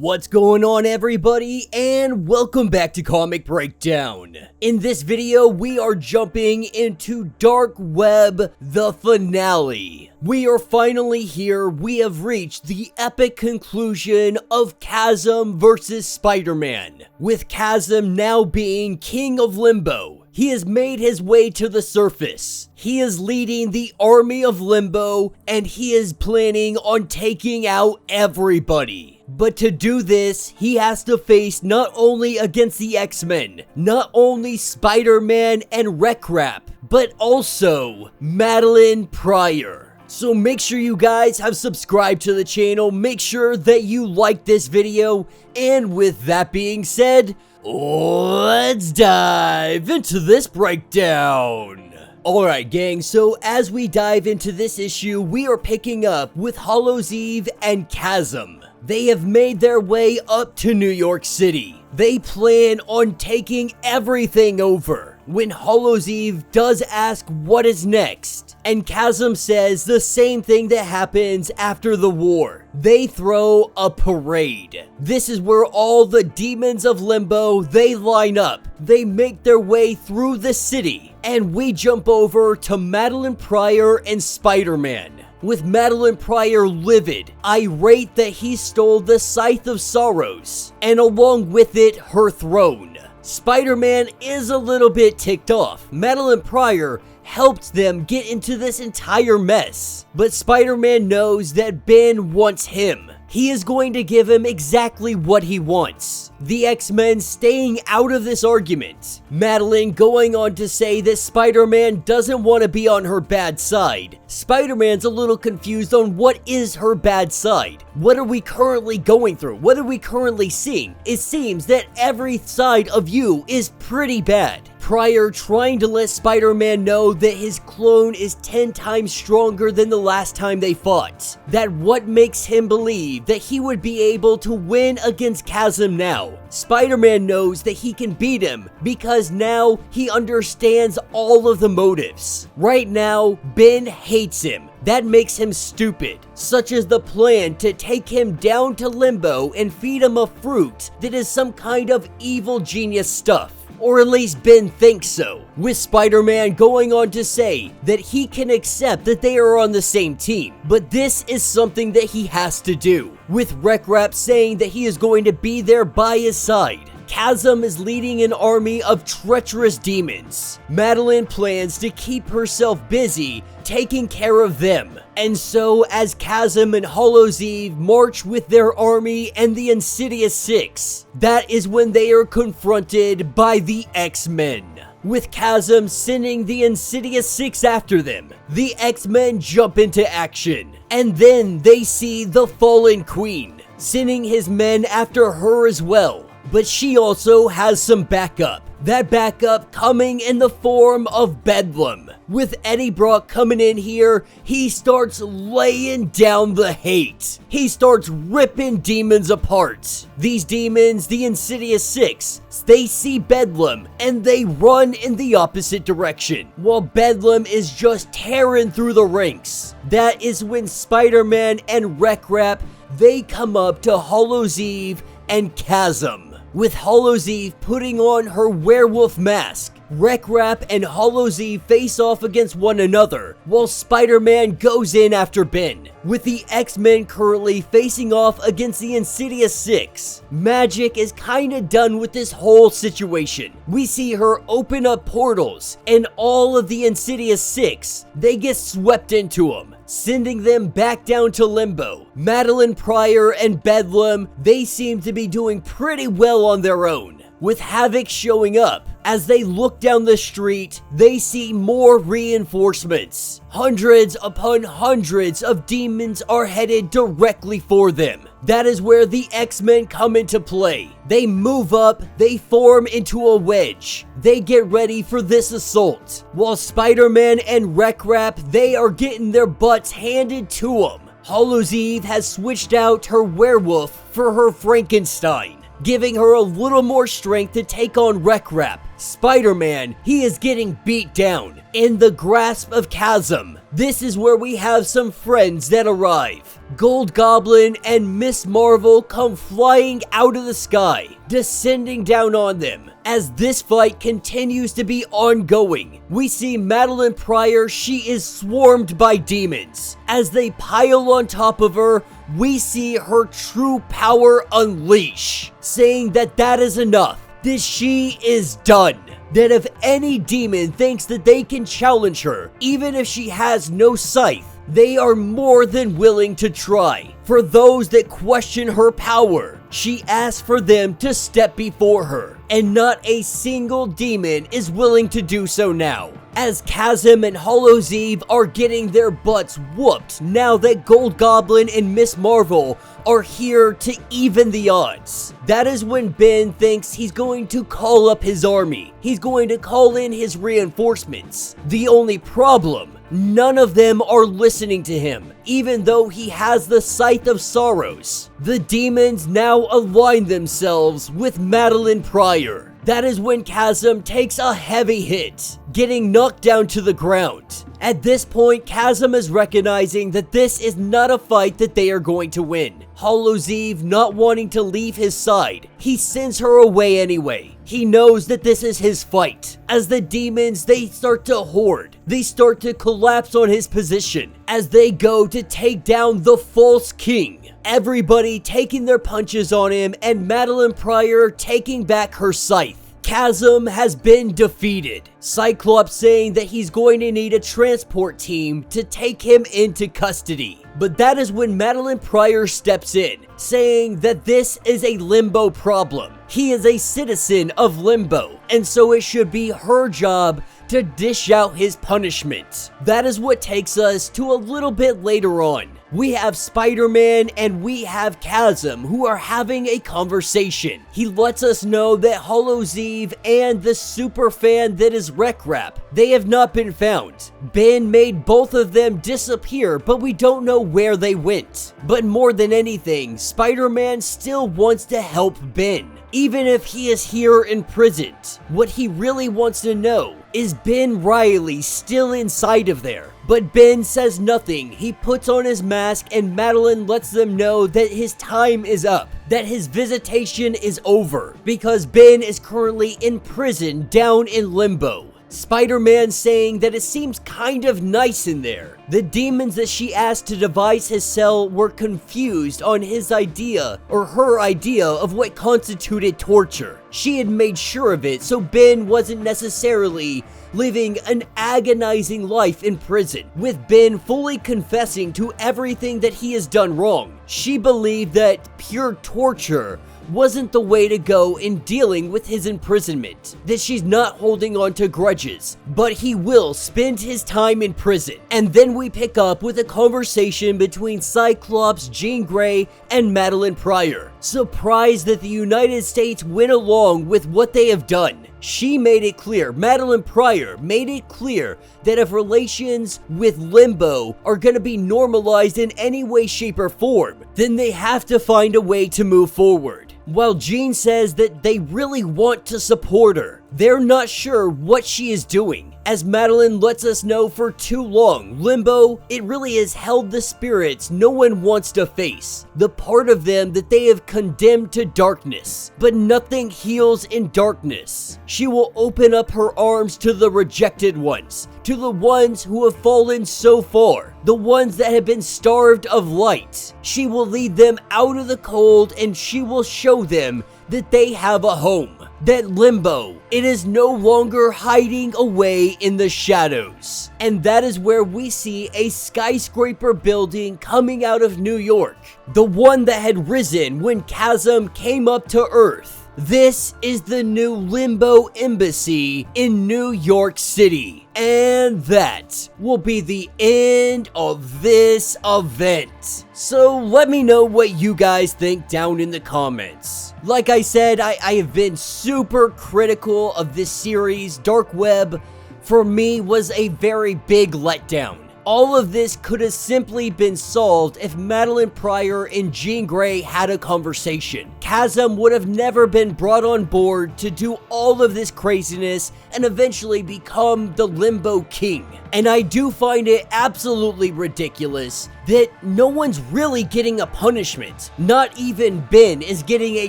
What's going on, everybody, and welcome back to Comic Breakdown. In this video, we are jumping into Dark Web, the finale. We are finally here. We have reached the epic conclusion of Chasm versus Spider-Man, with Chasm now being King of Limbo. He has made his way to the surface. He is leading the army of Limbo, and he is planning on taking out everybody. But to do this, he has to face not only against the X-Men, not only Spider-Man and Wreck-Rap, but also Madelyne Pryor. So make sure you guys have subscribed to the channel, make sure that you like this video, and with that being said, let's dive into this breakdown. Alright gang, so as we dive into this issue, we are picking up with Hallows' Eve and Chasm. They have made their way up to New York City. They plan on taking everything over. When Hallows' Eve does ask what is next, and Chasm says the same thing that happens after the war. They throw a parade. This is where all the demons of Limbo, they line up. They make their way through the city, and we jump over to Madelyne Pryor and Spider-Man. With Madelyne Pryor livid, irate that he stole the Scythe of Sorrows, and along with it, her throne. Spider-Man is a little bit ticked off. Madelyne Pryor helped them get into this entire mess, but Spider-Man knows that Ben wants him. He is going to give him exactly what he wants. The X-Men staying out of this argument. Madelyne going on to say that Spider-Man doesn't want to be on her bad side. Spider-Man's a little confused on what is her bad side. What are we currently going through? What are we currently seeing? It seems that every side of you is pretty bad. Pryor trying to let Spider-Man know that his clone is 10 times stronger than the last time they fought. That what makes him believe that he would be able to win against Chasm now. Spider-Man knows that he can beat him because now he understands all of the motives. Right now, Ben hates him. That makes him stupid, such as the plan to take him down to Limbo and feed him a fruit that is some kind of evil genius stuff. Or at least Ben thinks so, with Spider-Man going on to say that he can accept that they are on the same team, but this is something that he has to do, with Wreck-Rap saying that he is going to be there by his side. Chasm is leading an army of treacherous demons. Madelyne plans to keep herself busy taking care of them. And so as Chasm and Hallows' Eve march with their army and the Insidious Six, that is when they are confronted by the X-Men. With Chasm sending the Insidious Six after them, the X-Men jump into action. And then they see the Fallen Queen, sending his men after her as well. But she also has some backup. That backup coming in the form of Bedlam. With Eddie Brock coming in here, he starts laying down the hate. He starts ripping demons apart. These demons, the Insidious Six, they see Bedlam and they run in the opposite direction, while Bedlam is just tearing through the ranks. That is when Spider-Man and Wreck-Rap, they come up to Hallows' Eve and Chasm. With Hallows' Eve putting on her werewolf mask, Wreck-Rap and Hallows' Eve face off against one another, while Spider-Man goes in after Ben. With the X-Men currently facing off against the Insidious Six, Magic is kinda done with this whole situation. We see her open up portals, and all of the Insidious Six, they get swept into them, sending them back down to Limbo. Madelyne Pryor and Bedlam, they seem to be doing pretty well on their own. With Havoc showing up, as they look down the street, they see more reinforcements. Hundreds upon hundreds of demons are headed directly for them. That is where the X-Men come into play. They move up, they form into a wedge. They get ready for this assault, while Spider-Man and Wreck-Rap, they are getting their butts handed to them. Hallows' Eve has switched out her werewolf for her Frankenstein. giving her a little more strength to take on Wreck-Rap. Spider-Man, he is getting beat down in the grasp of Chasm. This is where we have some friends that arrive. Gold Goblin and Miss Marvel come flying out of the sky, descending down on them. As this fight continues to be ongoing, we see Madelyne Pryor. She is swarmed by demons. As they pile on top of her, we see her true power unleash, saying that that is enough, that she is done. That if any demon thinks that they can challenge her, even if she has no scythe, they are more than willing to try. For those that question her power, she asks for them to step before her, and not a single demon is willing to do so now. As Chasm and Hollow's Eve are getting their butts whooped now that Gold Goblin and Miss Marvel are here to even the odds. That is when Ben thinks he's going to call up his army. He's going to call in his reinforcements. The only problem, none of them are listening to him, even though he has the Scythe of Sorrows. The demons now align themselves with Madelyne Pryor. That is when Chasm takes a heavy hit, getting knocked down to the ground. At this point, Chasm is recognizing that this is not a fight that they are going to win. Hollow's Eve not wanting to leave his side, he sends her away anyway. He knows that this is his fight. As the demons, they start to hoard. They start to collapse on his position as they go to take down the false king. Everybody taking their punches on him, and Madelyne Pryor taking back her scythe. Chasm has been defeated. Cyclops saying that he's going to need a transport team to take him into custody. But that is when Madelyne Pryor steps in, saying that this is a Limbo problem. He is a citizen of Limbo, and so it should be her job to dish out his punishment. That is what takes us to a little bit later on. We have Spider-Man and we have Chasm who are having a conversation. He lets us know that Hollow's Eve and the super fan that is Wreck-Rap, they have not been found. Ben made both of them disappear, but we don't know where they went. But more than anything, Spider-Man still wants to help Ben, even if he is here imprisoned. What he really wants to know is Ben Reilly still inside of there? But Ben says nothing. He puts on his mask and Madelyne lets them know that his time is up, that his visitation is over, because Ben is currently in prison down in Limbo. Spider-Man saying that it seems kind of nice in there. The demons that she asked to devise his cell were confused on his idea, or her idea, of what constituted torture. She had made sure of it, so Ben wasn't necessarily living an agonizing life in prison, with Ben fully confessing to everything that he has done wrong. She believed that pure torture wasn't the way to go in dealing with his imprisonment, that she's not holding on to grudges, but he will spend his time in prison. And then we pick up with a conversation between Cyclops, Jean Grey, and Madelyne Pryor. Surprised that the United States went along with what they have done. She made it clear, Madelyne Pryor made it clear, that if relations with Limbo are going to be normalized in any way, shape, or form, then they have to find a way to move forward. While Jean says that they really want to support her, they're not sure what she is doing. As Madelyne lets us know, for too long, Limbo, it really has held the spirits no one wants to face. The part of them that they have condemned to darkness. But nothing heals in darkness. She will open up her arms to the rejected ones, to the ones who have fallen so far, the ones that have been starved of light. She will lead them out of the cold, and she will show them that they have a home. That Limbo, it is no longer hiding away in the shadows. And that is where we see a skyscraper building coming out of New York. The one that had risen when Chasm came up to Earth. This is the new Limbo Embassy in New York City. And that will be the end of this event. So let me know what you guys think down in the comments. Like I said, I have been super critical of this series. Dark Web, for me, was a very big letdown. All of this could have simply been solved if Madelyne Pryor and Jean Grey had a conversation. Chasm would have never been brought on board to do all of this craziness and eventually become the Limbo King. And I do find it absolutely ridiculous that no one's really getting a punishment. Not even Ben is getting a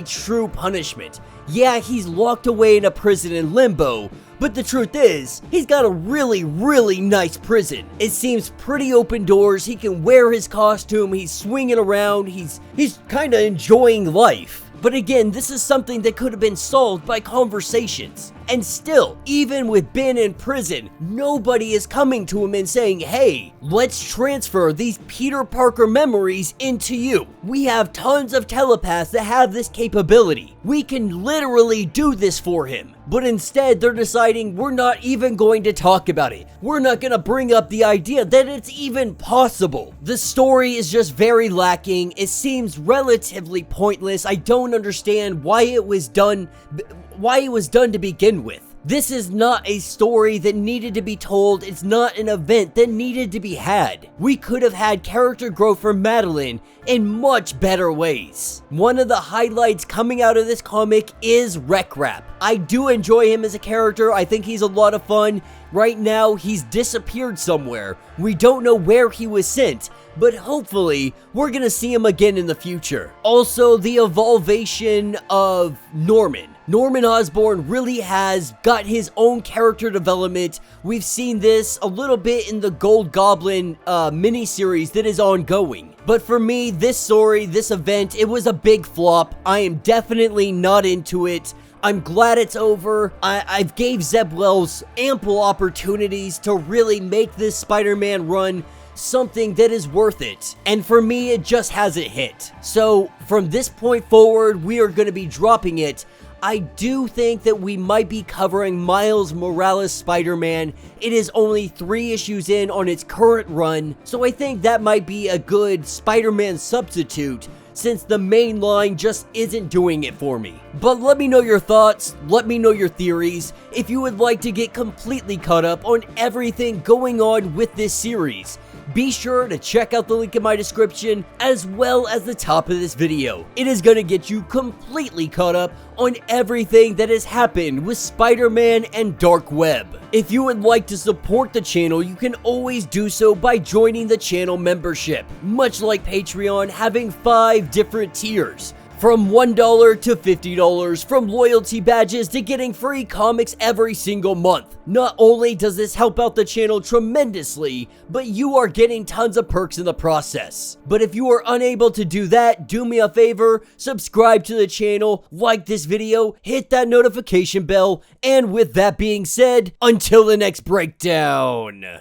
true punishment. Yeah, he's locked away in a prison in Limbo, but the truth is, he's got a really, really nice prison. It seems pretty open doors, he can wear his costume, he's swinging around, he's kinda enjoying life. But again, this is something that could have been solved by conversations. And still, even with Ben in prison, nobody is coming to him and saying, hey, let's transfer these Peter Parker memories into you. We have tons of telepaths that have this capability. We can literally do this for him. But instead, they're deciding we're not even going to talk about it. We're not going to bring up the idea that it's even possible. The story is just very lacking. It seems relatively pointless. I don't understand why it was done to begin with. This is not a story that needed to be told. It's not an event that needed to be had. We could have had character growth for Madelyne in much better ways. One of the highlights coming out of this comic is Wreck Rap. I do enjoy him as a character. I think he's a lot of fun. Right now, he's disappeared somewhere. We don't know where he was sent, but hopefully, we're gonna see him again in the future. Also, the evolvation of Norman. Norman Osborn really has got his own character development. We've seen this a little bit in the Gold Goblin miniseries that is ongoing. But for me, this story, this event, it was a big flop. I am definitely not into it. I'm glad it's over. I've gave Zeb Wells ample opportunities to really make this Spider-Man run something that is worth it. And for me, it just hasn't hit. So from this point forward, we are going to be dropping it. I do think that we might be covering Miles Morales Spider-Man. It is only 3 issues in on its current run, so I think that might be a good Spider-Man substitute since the main line just isn't doing it for me. But let me know your thoughts, let me know your theories, if you would like to get completely caught up on everything going on with this series. Be sure to check out the link in my description as well as the top of this video. It is going to get you completely caught up on everything that has happened with Spider-Man and Dark Web. If you would like to support the channel, you can always do so by joining the channel membership. Much like Patreon, having 5 different tiers. From $1 to $50, from loyalty badges to getting free comics every single month. Not only does this help out the channel tremendously, but you are getting tons of perks in the process. But if you are unable to do that, do me a favor, subscribe to the channel, like this video, hit that notification bell, and with that being said, until the next breakdown.